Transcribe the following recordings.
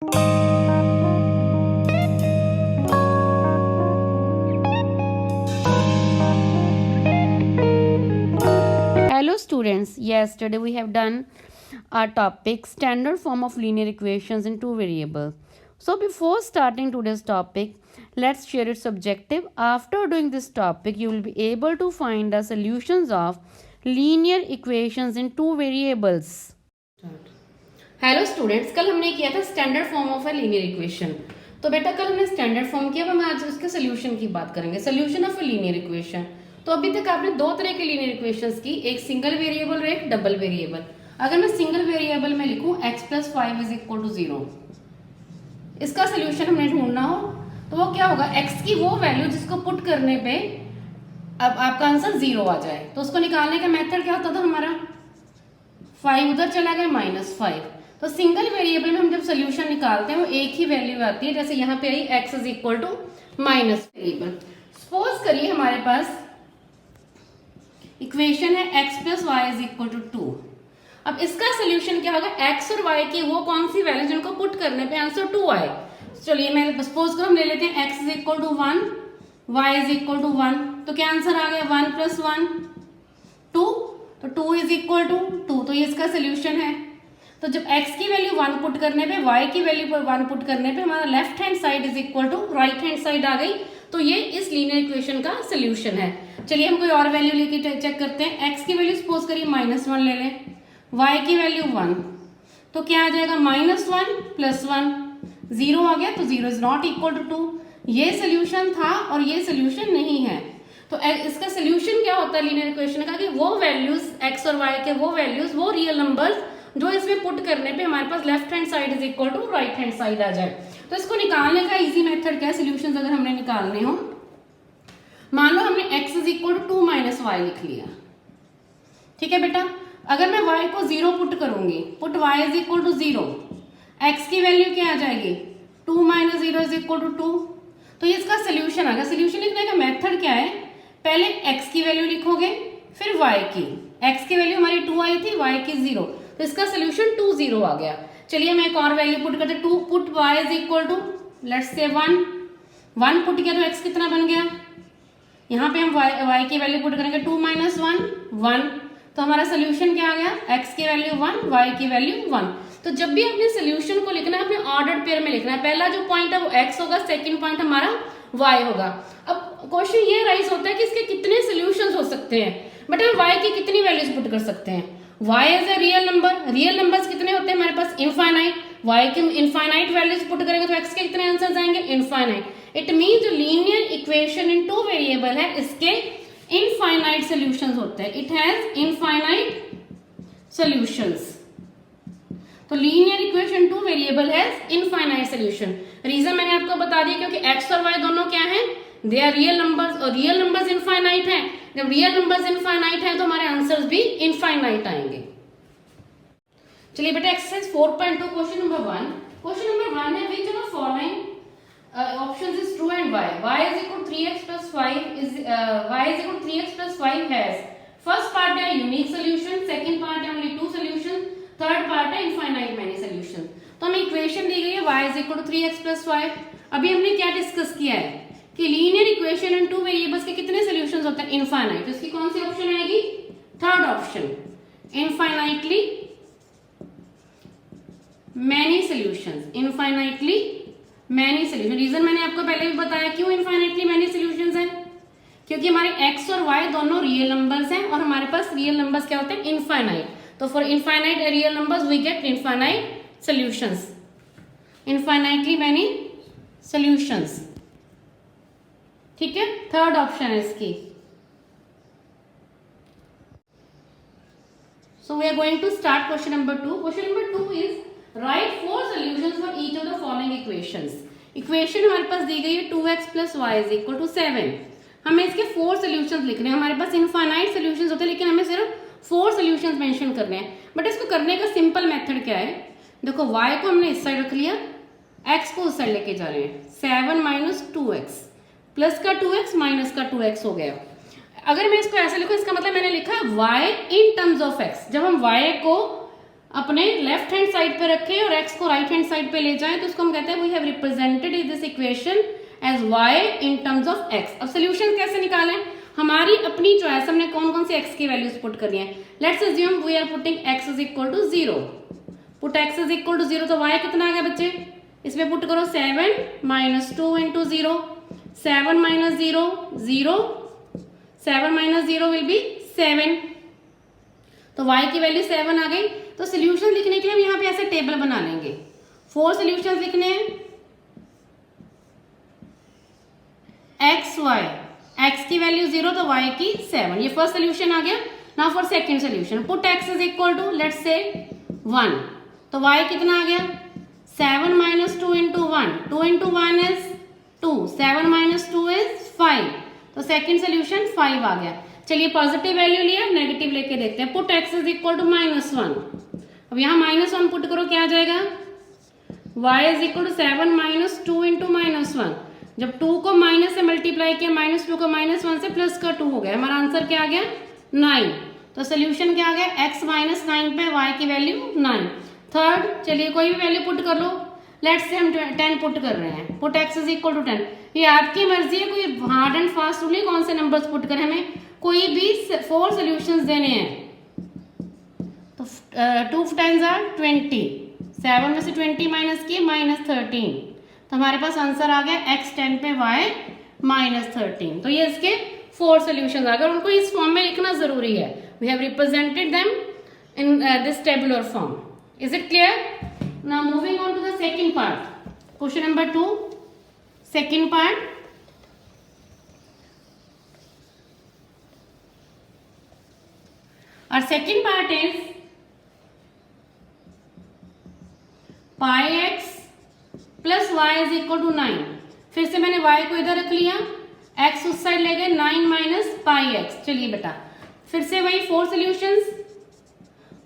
Hello students, yesterday we have done our topic standard form of linear equations in two variables. So before starting today's topic, let's share its objective. After doing this topic, you will be able to find the solutions of linear equations in two variables. Hello students, कल हमने किया था standard form of a linear equation. तो बेटा कल हमने standard form किया, अब हम आज उसके सोल्यूशन की बात करेंगे. Solution of a linear equation. तो अभी तक आपने दो तरह के लीनियर इक्वेशंस की, एक सिंगल वेरिएबल और एक डबल वेरिएबल. अगर मैं सिंगल वेरिएबल में लिखूं x + 5 = 0, इसका सोल्यूशन हमने ढूंढना हो तो वो क्या होगा, x की वो वैल्यू जिसको पुट करने पे अब आपका आंसर 0 आ जाए. तो उसको निकालने का मेथड क्या होता था हमारा, 5 उधर चला गया -5. तो सिंगल वेरिएबल में हम जब सोल्यूशन निकालते हैं वो एक ही वैल्यू आती है. जैसे यहाँ पे आई x = वेरिएबल. सपोज करिए हमारे पास इक्वेशन है x + y = 2. अब इसका सोल्यूशन क्या होगा, x और y की वो कौन सी वैल्यू जिनको पुट करने पे आंसर 2 आए. चलिए मैं सपोज करो हम ले लेते हैं x = 1, y = 1. तो क्या आंसर आ गया, 1 + 1 2. तो 2 = 2. तो ये इसका सोल्यूशन है. तो जब x की वैल्यू 1 पुट करने पे, y की वैल्यू पर 1 पुट करने पे हमारा left hand side = right hand side आ गई. तो ये इस लीनियर इक्वेशन का सोल्यूशन है. चलिए हम कोई और वैल्यू लेके चेक करते हैं. x की वैल्यू सपोज करिए -1 ले लें, y की वैल्यू 1. तो क्या आ जाएगा, -1 + 1 0 आ गया. तो 0 ≠ 2. ये सोल्यूशन था और ये सोल्यूशन नहीं है. तो इसका सोल्यूशन क्या होता है लीनियर इक्वेशन का, कि वो वैल्यूज x और y के वो वैल्यूज, वो रियल नंबर्स जो इसमें पुट करने पे हमारे पास left hand side = right hand side आ जाए. तो इसको निकालने का इजी मेथड क्या है, सोल्यूशंस अगर हमने निकालने हो, मान लो हमने x = 2 - y लिख लिया. ठीक है बेटा, अगर मैं y को 0 पुट करूंगी, पुट y = 0, x की वैल्यू क्या आ जाएगी, 2 - 0 = 2. तो ये इसका सोल्यूशन आ गया. सोल्यूशन लिखने का मेथड क्या है, पहले x की वैल्यू लिखोगे, फिर y की. x की वैल्यू हमारी 2 आई थी, y की 0. तो इसका सोल्यूशन 2 0 आ गया. चलिए मैं एक और वैल्यू पुट करते, 2 put y = let's say 1 put किया तो x कितना बन गया. यहाँ पे हम y की वैल्यू पुट करेंगे, 2 - 1 तो हमारा सोल्यूशन क्या आ गया, x की वैल्यू 1, y की वैल्यू 1. तो जब भी अपने सोल्यूशन को लिखना है, अपने ऑर्डर्ड पेयर में लिखना है. पहला जो पॉइंट है वो x होगा, सेकंड पॉइंट हमारा y होगा. अब क्वेश्चन ये राइज होता है कि इसके कितने सोल्यूशंस हो सकते हैं. बट हम y की कितनी वैल्यूज पुट कर सकते हैं. y is a real number. Real numbers कितने होते हैं हमारे पास, इनफाइनाइट. y की इनफाइनाइट वैल्यूज पुट करेंगे तो x के कितने आंसर्स आएंगे, इनफाइनाइट. इट मीन जो linear equation in two variable है, इसके इनफाइनाइट सॉल्यूशंस होते हैं. It has infinite solutions. तो linear equation two variable has infinite solution. Reason मैंने आपको बता दिया, क्योंकि x और y दोनों क्या हैं, दे आर रियल नंबर्स, और रियल नंबर्स इनफाइनाइट हैं. जब रियल नंबर्स इनफाइनाइट हैं तो हमारे आंसर्स भी इनफाइनाइट आएंगे. चलिए बेटा exercise 4.2 question number 1. Question number 1 है, which of the following options is true and why. Y = 3x + 5 is y = 3x + 5 has first part है unique solution, second part है only two solutions, third part है infinite many solutions. तो हमें equation दी गई है y = 3x + 5. अभी हमने क्या डिस्कस किया है कि linear equation in two variables के कितने सॉल्यूशंस होते हैं, इनफाइनाइट. इसकी कौन सी ऑप्शन आएगी, third option, infinitely many solutions. Infinitely many solution. Reason मैंने आपको पहले भी बताया, क्यों इनफाइनाइटली मैनी सोल्यूशंस हैं, क्योंकि हमारे x और y दोनों रियल नंबर्स हैं और हमारे पास रियल नंबर्स क्या होते हैं, इनफाइनाइट. तो for infinite real numbers we get infinite solutions. Infinitely many solutions. ठीक है, थर्ड ऑप्शन है इसकी. So we are going to start question number 2. Question number 2 is right 4 solutions for each of the following equations. Equation हमारे पास दी गई है 2x + y = 7. हमें इसके 4 सॉल्यूशंस लिखने हैं. हमारे पास इनफाइनाइट सॉल्यूशंस होते हैं, लेकिन हमें सिर्फ 4 सॉल्यूशंस मेंशन करने हैं. बट इसको करने का सिंपल मेथड क्या है, देखो y को हमने इस साइड रख लिया, x को उस साइड लेके जा रहे हैं. 7 - 2x प्लस का 2x माइनस का 2x हो गया. अगर मैं इसको ऐसे लिखूं, इसका मतलब मैंने लिखा y in terms of x. जब हम y को अपने लेफ्ट हैंड साइड पे रखें और x को राइट हैंड साइड पे ले जाएं, तो उसको हम कहते हैं we have represented this equation as y in terms of x। अब सोल्यूशन कैसे निकालें? हमारी अपनी चॉइस, हमने कौन कौन सी x की वैल्यूज पुट करनी है। Let's assume we are putting x is equal to 0। Put x is equal to 0, तो y कितना आ गया बच्चे? इसमें पुट करो 7 minus 2 into 0, 7 minus 0 0, 7 minus 0 will be 7, तो y की वैल्यू 7 आ गई। तो सोल्यूशन लिखने के लिए हम यहाँ पे ऐसे टेबल बना लेंगे। 4 सोल्यूशंस लिखने हैं, x y, x की वैल्यू 0 तो y की 7, ये फर्स्ट सोल्यूशन आ गया। Now for second solution, put x is equal to let's say 1, तो y कितना आ गया? 7 minus 2 into 1, 2 into 1 is 2, 7 minus 2 is 5, तो सेकंड सोल्यूशन 5 आ गया। चलिए पॉजिटिव वैल्यू लिया, नेगेटिव लेके देखते हैं। Put x is equal to -1, अब यहाँ -1 पुट करो, क्या आ जाएगा? y is equal to 7 minus 2 into -1, जब 2 को माइनस से मल्टीप्लाई किया, -2 को -1 से प्लस का 2 हो गया, हमारा आंसर क्या आ गया? 9। तो सोल्यूशन क्या आ गया? x माइनस 9 पे y की वैल्यू 9। थर्ड, चलिए कोई भी वैल्यू पुट कर लो, लेट्स से हम 10 पुट कर रहे हैं। Put x is equal to 10, ये आपकी मर्जी है, कोई हार्ड एंड फास्ट रूल नहीं कौन से नंबर्स पुट करें, हमें कोई भी 4 सोल्यूशंस देने हैं। तो 2 टाइम्स आर 20, 7 में से 20 माइनस किए -13, तो हमारे पास आंसर आ गया x 10 पे y -13। तो ये इसके 4 सोल्यूशंस आ गए, और उनको इस फॉर्म में लिखना जरूरी है। We have represented them in this tabular form. Is it clear? Now moving on to the second part, question number 2, second part. Our second part is pi x plus y is equal to 9। फिर से मैंने y को इधर रख लिया, x उस side ले गए, 9 माइनस पाई एक्स। चलिए बेटा फिर से वही 4 solutions.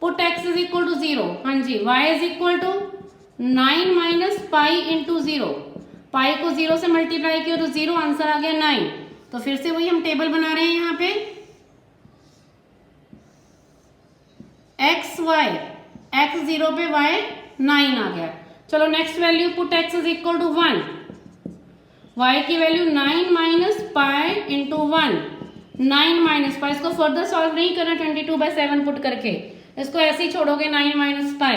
Put x is equal to 0, हाँ जी, y is equal to 9 minus pi into 0, pi को 0 से मल्टीप्लाई किया तो 0, आंसर आ गया 9। तो फिर से वही हम टेबल बना रहे हैं यहाँ पे, एक्स वाई, एक्स 0 पे y 9 आ गया। चलो next value, put x is equal to 1, y की value 9 minus pi into 1, 9 minus pi, इसको फर्दर सॉल्व नहीं करना 22/7 पुट करके, इसको ऐसे ही छोड़ोगे 9 माइनस पाई।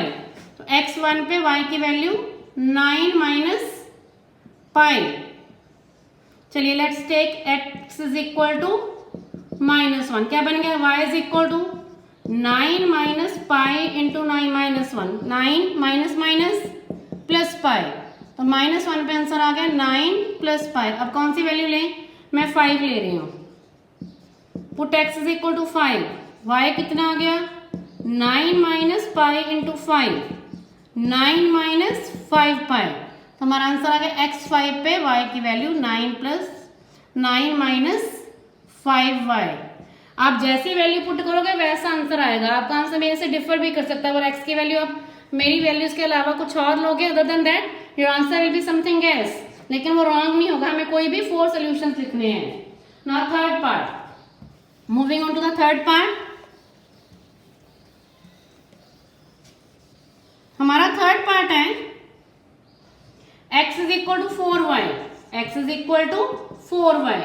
तो x1 पे y की वैल्यू 9 माइनस पाई। चलिए let's take x is equal to -1, क्या बन गया? y is equal to 9 minus pi into 9 minus 1, 9 minus minus plus pi, तो -1 पे आंसर आ गया 9 प्लस पाई। अब कौन सी वैल्यू लें? मैं 5 ले रही हूँ। Put x is equal to 5, y कितना आ गया? 9 minus pi into 5, 9 minus 5 pi, तो हमारा आंसर आ गया x5 पे y की वैल्यू 9 प्लस 9 माइनस 5y। आप जैसी वैल्यू पुट करोगे वैसा आंसर आएगा, आपका आंसर मेरे से डिफर भी कर सकता है। अगर x की वैल्यू आप मेरी वैल्यूज के अलावा कुछ और लोगे, other than that your answer will be something else, लेकिन वो रॉन्ग नहीं होगा। हमें कोई भी 4 सॉल्यूशंस लिखने हैं। Now third part, moving on to the third part. हमारा थर्ड पार्ट है x is equal to 4y, x is equal to 4y।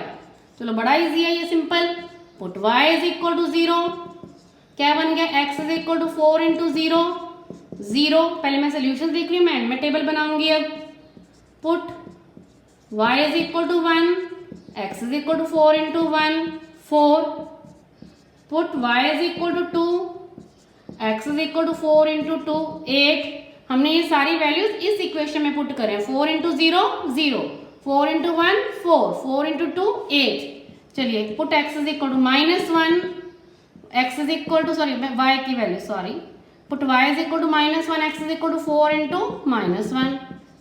चलो बड़ा इजी है ये, simple. Put y is equal to 0, क्या बन गया? x is equal to 4 into 0, 0। पहले मैं सोल्यूशन देख रही हूँ, मैं टेबल बनाऊंगी अब। Put y is equal to 1, x is equal to 4 into 1, 4। Put y is equal to 2, x is equal to 4 into 2, 8। हमने ये सारी वैल्यूज इस इक्वेशन में पुट करें। 4 इंटू 0, 0, 4 इंटू 1, 4, 4 इंटू 2, 8। चलिए put x is equal to -1, x is equal to y की value, sorry, put y is equal to -1, x is equal to 4 into -1,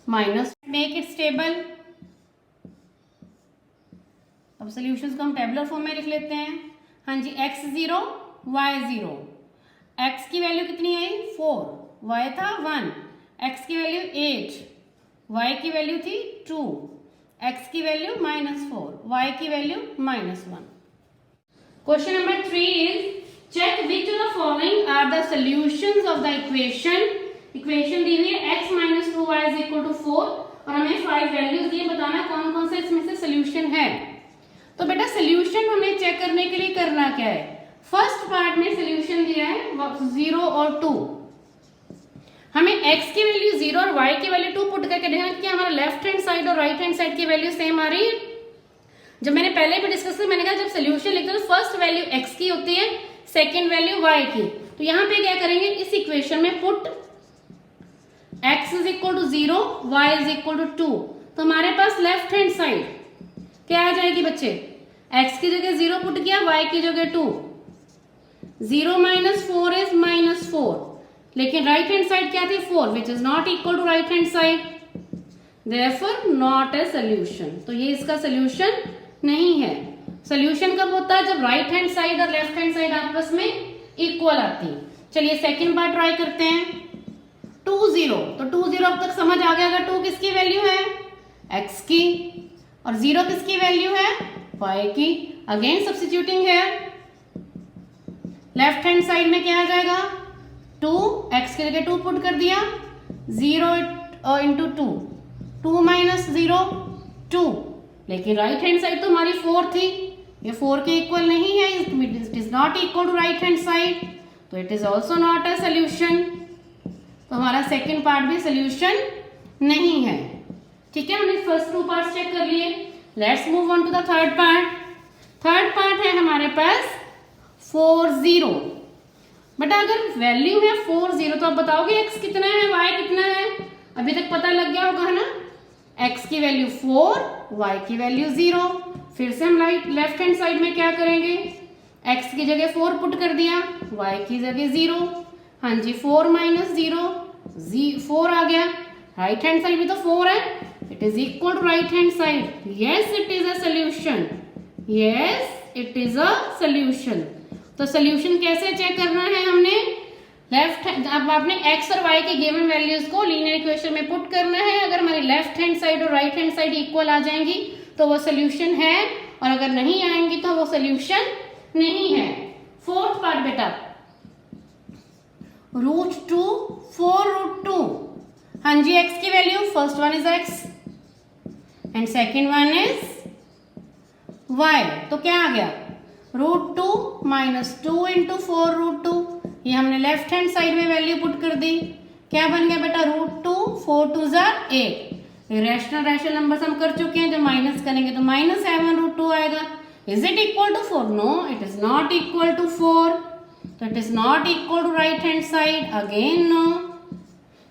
minus, make it stable. अब solutions को हम tabular form में लिख लेते हैं। हाँ जी, x 0, y 0, x की वैल्यू कितनी आई? 4, y था 1, x की वैल्यू 8, y की वैल्यू थी 2, x की वैल्यू -4, y की value -1। Question number 3 is check which of the following are the solutions of the equation दी हुई है x minus 2y is equal to 4 और हमें 5 वैल्यूज दिए, बताना कौन कौन सा इसमें से सोल्यूशन है। तो बेटा सोल्यूशन हमें चेक करने के लिए करना क्या है, फर्स्ट पार्ट में सोल्यूशन दिया है 0 और 2, हमें x की वैल्यू 0 और y की वैल्यू 2 पुट करके देखना कि हमारा लेफ्ट हैंड साइड और राइट हैंड साइड की वैल्यू सेम आ रही है। जब मैंने पहले भी डिस्कस किया, मैंने कहा जब सोल्यूशन लिखते हैं तो फर्स्ट वैल्यू x की होती है, सेकेंड वैल्यू y की। तो यहाँ पे क्या करेंगे, इस इक्वेशन में put x is equal to 0, y is equal to 2, तो हमारे पास लेफ्ट हैंड साइड क्या आ जाएगी बच्चे, x की जगह 0 पुट किया, y की जगह 2, 0 माइनस 4 इज माइनस 4, लेकिन राइट हैंड साइड क्या थी 4, which is not equal to right hand side, therefore not a solution. तो ये इसका सोल्यूशन नहीं है। सोल्यूशन कब होता है, जब राइट हैंड साइड और लेफ्ट हैंड साइड आपस में इक्वल आती है। चलिए सेकेंड पार्ट ट्राई करते हैं, 2 0, तो 2 0 अब तक समझ आ गया, अगर 2 किसकी वैल्यू है, x की, और 0 किसकी वैल्यू है, y की। अगेन सब्स्टिट्यूटिंग है, लेफ्ट हैंड साइड में क्या आ जाएगा 2, x की जगह 2 पुट कर दिया, 0 इंटू 2, 2 माइनस 0 2, लेकिन राइट हैंड साइड तो हमारी 4 थी, ये 4 के इक्वल नहीं है, it is not equal to right hand side, तो it is also not a solution. तो हमारा सेकेंड पार्ट भी सोल्यूशन नहीं है। ठीक है, हमने फर्स्ट 2 पार्ट चेक कर लिए। Let's move on to the third part. Third part है हमारे पास 4 0। बेटा अगर वैल्यू है 4 0 तो आप बताओगे x कितना है, y कितना है, अभी तक पता लग गया होगा है ना, x की वैल्यू 4, y की वैल्यू 0। फिर से हम लेफ्ट हैंड साइड में क्या करेंगे, x की जगह 4 पुट कर दिया, y की जगह 0, हाँ जी 4 माइनस 0 4 आ गया, राइट हैंड साइड भी तो 4 है, it is equal to right hand side, yes it is a solution, yes it is a solution. तो सोल्यूशन कैसे चेक करना है, हमने लेफ्ट हैंड, अब आपने x और y के गिवन वैल्यूज को लीनियर इक्वेशन में पुट करना है। अगर हमारी लेफ्ट हैंड साइड और राइट हैंड साइड इक्वल आ जाएंगी तो वो सोल्यूशन है, और अगर नहीं आएंगी तो वो सोल्यूशन नहीं है। फोर्थ पार्ट बेटा, √2 4 √2, हाँ जी x की value first one is x and second one is y, तो क्या आ गया √2 माइनस 2 इंटू 4 √2, ये हमने लेफ्ट हैंड साइड में वैल्यू पुट कर दी, क्या बन गया बेटा √2, 4 2 8, रैशनल नंबर्स हम कर चुके हैं, जब माइनस करेंगे तो माइनस 7 √2 आएगा। Is it equal to 4, no it is not equal to 4, तो it is not equal to right hand side, again no.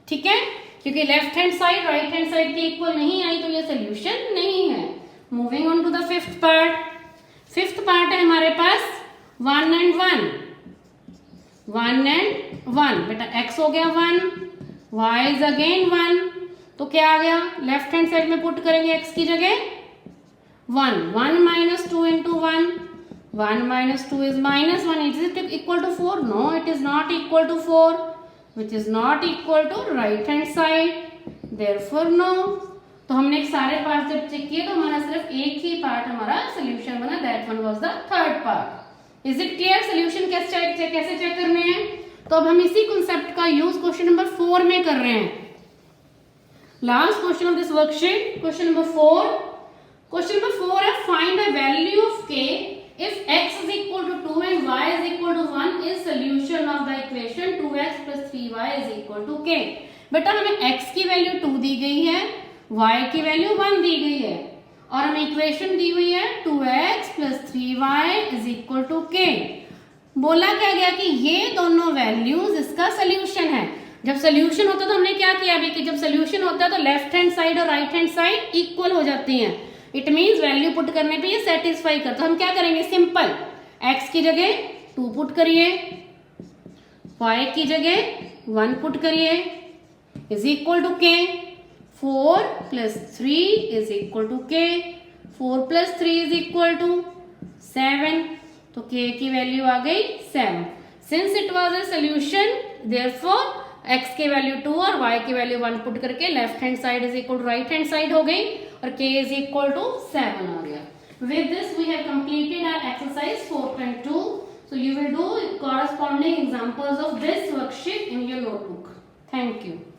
ठीक है, क्योंकि left hand side right hand side की इक्वल नहीं आई तो ये सोल्यूशन नहीं है। Moving on to the fifth part. Fifth part है हमारे पास 1 and 1, 1 and 1, बेटा x हो गया 1, y इज अगेन 1, तो क्या आ गया, लेफ्ट हैंड साइड में पुट करेंगे x की जगह 1, 1 minus 2 into 1, 1 minus 2 is minus 1, is it equal to 4, no it is not equal to 4, which is not equal to right hand side, therefore no. तो हमने सारे पार्ट जब check किए तो हमारा सिर्फ एक ही पार्ट हमारा सोल्यूशन बना, that one was the third part. Is it clear, solution कैसे चेक करने हैं। तो अब हम इसी कॉन्सेप्ट का यूज क्वेश्चन नंबर 4 में कर रहे हैं। Last question of this worksheet, question number 4। Question number 4 है find the value of k if x is equal to 2 and y is equal to 1 is solution of the equation 2x plus 3y is equal to k। बेटा हमें x की value 2 दी गई है, y की value 1 दी गई है, और हमें इक्वेशन दी हुई है 2x plus 3y is equal to k। बोला क्या गया कि ये दोनों वैल्यूज इसका सोल्यूशन है। जब सोल्यूशन होता है तो हमने क्या किया अभी कि जब सोल्यूशन होता है तो लेफ्ट हैंड साइड और राइट हैंड साइड इक्वल हो जाती हैं। इट मींस वैल्यू पुट करने पे ये सेटिस्फाई करता है। तो हम क्या करेंगे, सिंपल x की जगह 2 पुट करिए, y की जगह 1 पुट करिए, is equal to k, 4 plus 3 is equal to k, 4 plus 3 is equal to 7, तो k की वैल्यू आ गई 7। Since it was a solution therefore x की वैल्यू 2 और y की वैल्यू 1 पुट करके left hand side is equal to right hand side हो गई और k इज इक्वल टू 7 आ गया। With this we have completed our exercise 4.2। So you will do corresponding examples of this worksheet in your notebook. Thank you.